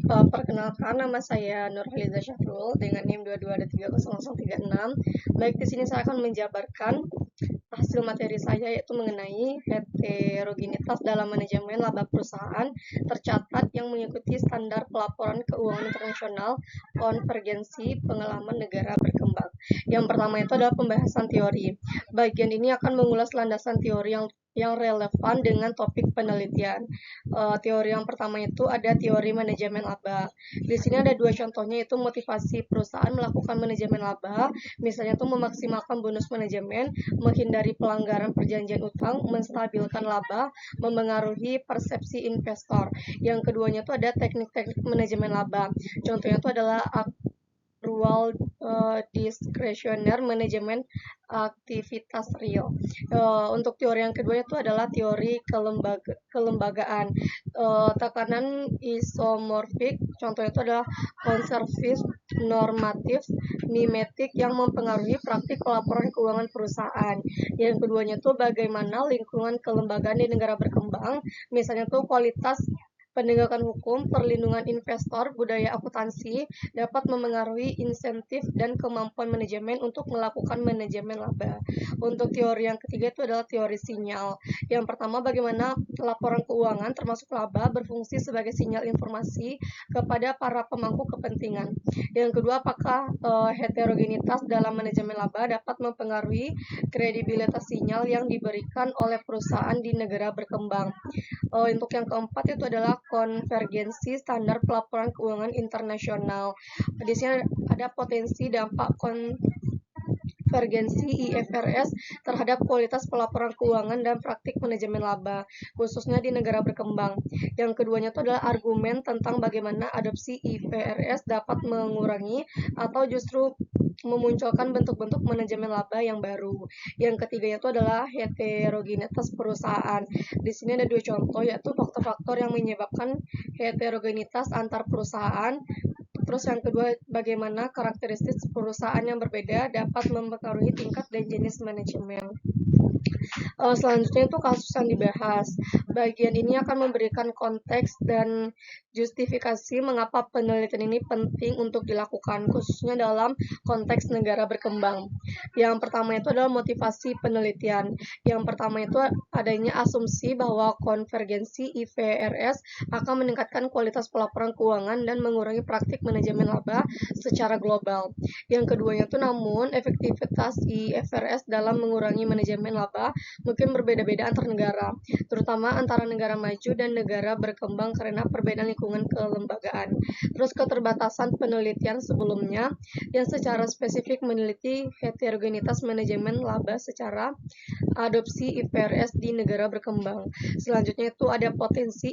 Perkenalkan, nama saya Nurhaliza Syahrul dengan NIM 22 Baik, di sini saya akan menjabarkan hasil materi saya yaitu mengenai heterogenitas dalam manajemen laba perusahaan tercatat yang mengikuti standar pelaporan keuangan internasional konvergensi pengalaman negara berkembang. Yang pertama itu adalah pembahasan teori. Bagian ini akan mengulas landasan teori yang relevan dengan topik penelitian. Teori yang pertama itu ada teori manajemen laba. Di sini ada dua contohnya, yaitu motivasi perusahaan melakukan manajemen laba, misalnya itu memaksimalkan bonus manajemen, menghindari pelanggaran perjanjian utang, menstabilkan laba, memengaruhi persepsi investor. Yang keduanya itu ada teknik-teknik manajemen laba. Contohnya itu adalah accrual discretionary management aktivitas real. Untuk teori yang kedua itu adalah teori kelembagaan. Tekanan isomorfik, contohnya itu adalah konservatif, normatif, mimetik yang mempengaruhi praktik pelaporan keuangan perusahaan. Yang keduanya itu bagaimana lingkungan kelembagaan di negara berkembang, misalnya itu kualitas penegakan hukum, perlindungan investor, budaya akuntansi dapat memengaruhi insentif dan kemampuan manajemen untuk melakukan manajemen laba. Untuk teori yang ketiga itu adalah teori sinyal. Yang pertama, bagaimana laporan keuangan termasuk laba berfungsi sebagai sinyal informasi kepada para pemangku kepentingan. Yang kedua, apakah heterogenitas dalam manajemen laba dapat mempengaruhi kredibilitas sinyal yang diberikan oleh perusahaan di negara berkembang. Untuk yang keempat itu adalah konvergensi standar pelaporan keuangan internasional. Di sini ada potensi dampak konvergensi IFRS terhadap kualitas pelaporan keuangan dan praktik manajemen laba, khususnya di negara berkembang. Yang keduanya itu adalah argumen tentang bagaimana adopsi IFRS dapat mengurangi atau justru memunculkan bentuk-bentuk manajemen laba yang baru. Yang ketiganya itu adalah heterogenitas perusahaan. Di sini ada dua contoh, yaitu faktor-faktor yang menyebabkan heterogenitas antar perusahaan. Terus yang kedua, bagaimana karakteristik perusahaan yang berbeda dapat mempengaruhi tingkat dan jenis manajemen. Selanjutnya itu kasus yang dibahas. Bagian ini akan memberikan konteks dan justifikasi mengapa penelitian ini penting untuk dilakukan, khususnya dalam konteks negara berkembang. Yang pertama itu adalah motivasi penelitian. Yang pertama itu adanya asumsi bahwa konvergensi IFRS akan meningkatkan kualitas pelaporan keuangan dan mengurangi praktik manajemen laba secara global. Yang keduanya itu namun efektivitas IFRS dalam mengurangi manajemen laba mungkin berbeda-beda antar negara, terutama antara negara maju dan negara berkembang karena perbedaan lingkungan kelembagaan. Terus keterbatasan penelitian sebelumnya yang secara spesifik meneliti heterogenitas manajemen laba secara adopsi IFRS di negara berkembang. Selanjutnya itu ada potensi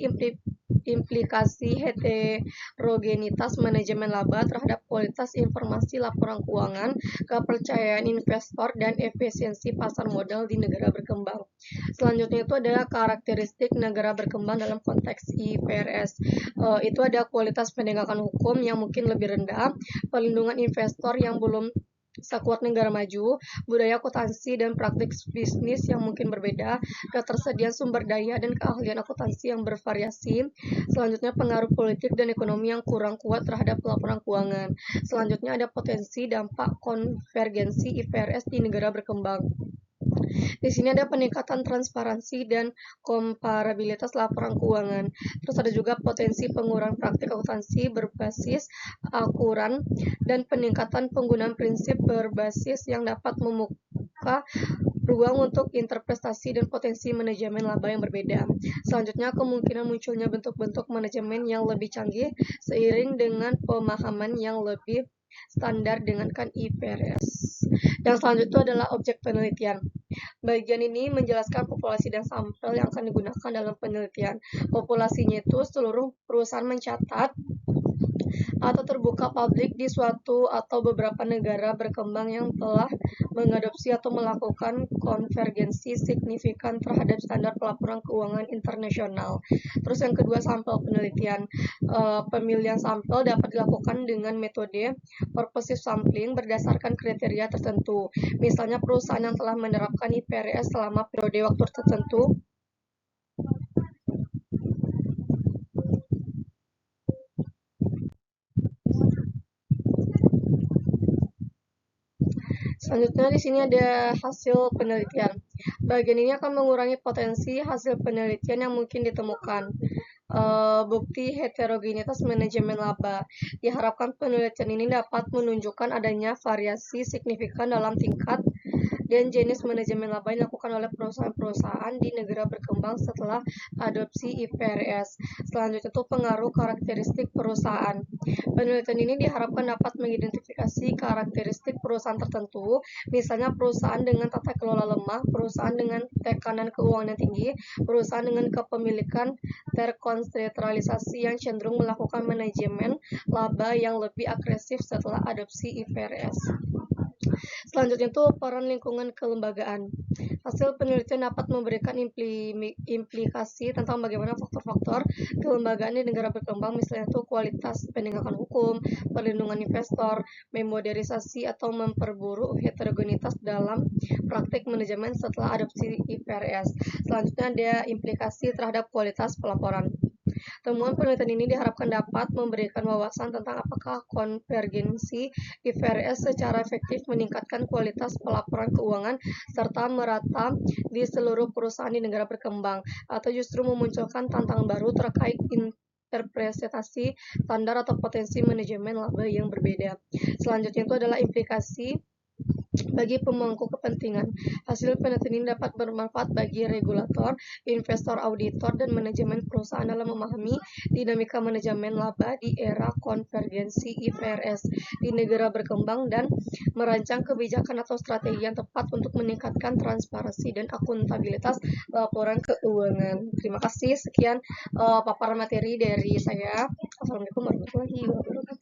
implikasi heterogenitas manajemen laba terhadap kualitas informasi laporan keuangan, kepercayaan investor, dan efisiensi pasar modal di negara berkembang. Selanjutnya itu adalah karakteristik negara berkembang dalam konteks IFRS. Itu ada kualitas penegakan hukum yang mungkin lebih rendah, perlindungan investor yang belum sekuat negara maju, budaya akuntansi dan praktik bisnis yang mungkin berbeda, ketersediaan sumber daya dan keahlian akuntansi yang bervariasi. Selanjutnya pengaruh politik dan ekonomi yang kurang kuat terhadap laporan keuangan. Selanjutnya ada potensi dampak konvergensi IFRS di negara berkembang. Di sini ada peningkatan transparansi dan komparabilitas laporan keuangan. Terus ada juga potensi pengurangan praktik akuntansi berbasis akuran dan peningkatan penggunaan prinsip berbasis yang dapat membuka ruang untuk interpretasi dan potensi manajemen laba yang berbeda. Selanjutnya, kemungkinan munculnya bentuk-bentuk manajemen yang lebih canggih seiring dengan pemahaman yang lebih standar dengan IFRS. Yang selanjutnya adalah objek penelitian. Bagian ini menjelaskan populasi dan sampel yang akan digunakan dalam penelitian. Populasinya itu seluruh perusahaan mencatat atau terbuka publik di suatu atau beberapa negara berkembang yang telah mengadopsi atau melakukan konvergensi signifikan terhadap standar pelaporan keuangan internasional. Terus yang kedua, sampel penelitian. Pemilihan sampel dapat dilakukan dengan metode purposive sampling berdasarkan kriteria tertentu. Misalnya perusahaan yang telah menerapkan IFRS selama periode waktu tertentu Selanjutnya di sini ada hasil penelitian. Bagian ini akan mengurangi potensi hasil penelitian yang mungkin ditemukan. Bukti heterogenitas manajemen laba. Diharapkan penelitian ini dapat menunjukkan adanya variasi signifikan dalam tingkat dan jenis manajemen laba yang dilakukan oleh perusahaan-perusahaan di negara berkembang setelah adopsi IFRS. Selanjutnya itu pengaruh karakteristik perusahaan. Penelitian ini diharapkan dapat mengidentifikasi karakteristik perusahaan tertentu, misalnya perusahaan dengan tata kelola lemah, perusahaan dengan tekanan keuangan yang tinggi, perusahaan dengan kepemilikan terkonsentralisasi yang cenderung melakukan manajemen laba yang lebih agresif setelah adopsi IFRS. Selanjutnya itu peran lingkungan kelembagaan. Hasil penelitian dapat memberikan implikasi tentang bagaimana faktor-faktor kelembagaan di negara berkembang, misalnya itu kualitas penegakan hukum, perlindungan investor, memodernisasi atau memperburuk heterogenitas dalam praktik manajemen setelah adopsi IFRS. Selanjutnya ada implikasi terhadap kualitas pelaporan. Temuan penelitian ini diharapkan dapat memberikan wawasan tentang apakah konvergensi IFRS secara efektif meningkatkan kualitas pelaporan keuangan serta merata di seluruh perusahaan di negara berkembang, atau justru memunculkan tantangan baru terkait interpretasi standar atau potensi manajemen laba yang berbeda. Selanjutnya itu adalah implikasi bagi pemangku kepentingan. Hasil penelitian ini dapat bermanfaat bagi regulator, investor, auditor, dan manajemen perusahaan dalam memahami dinamika manajemen laba di era konvergensi IFRS di negara berkembang dan merancang kebijakan atau strategi yang tepat untuk meningkatkan transparansi dan akuntabilitas laporan keuangan. Terima kasih. Sekian paparan materi dari saya. Assalamualaikum warahmatullahi wabarakatuh.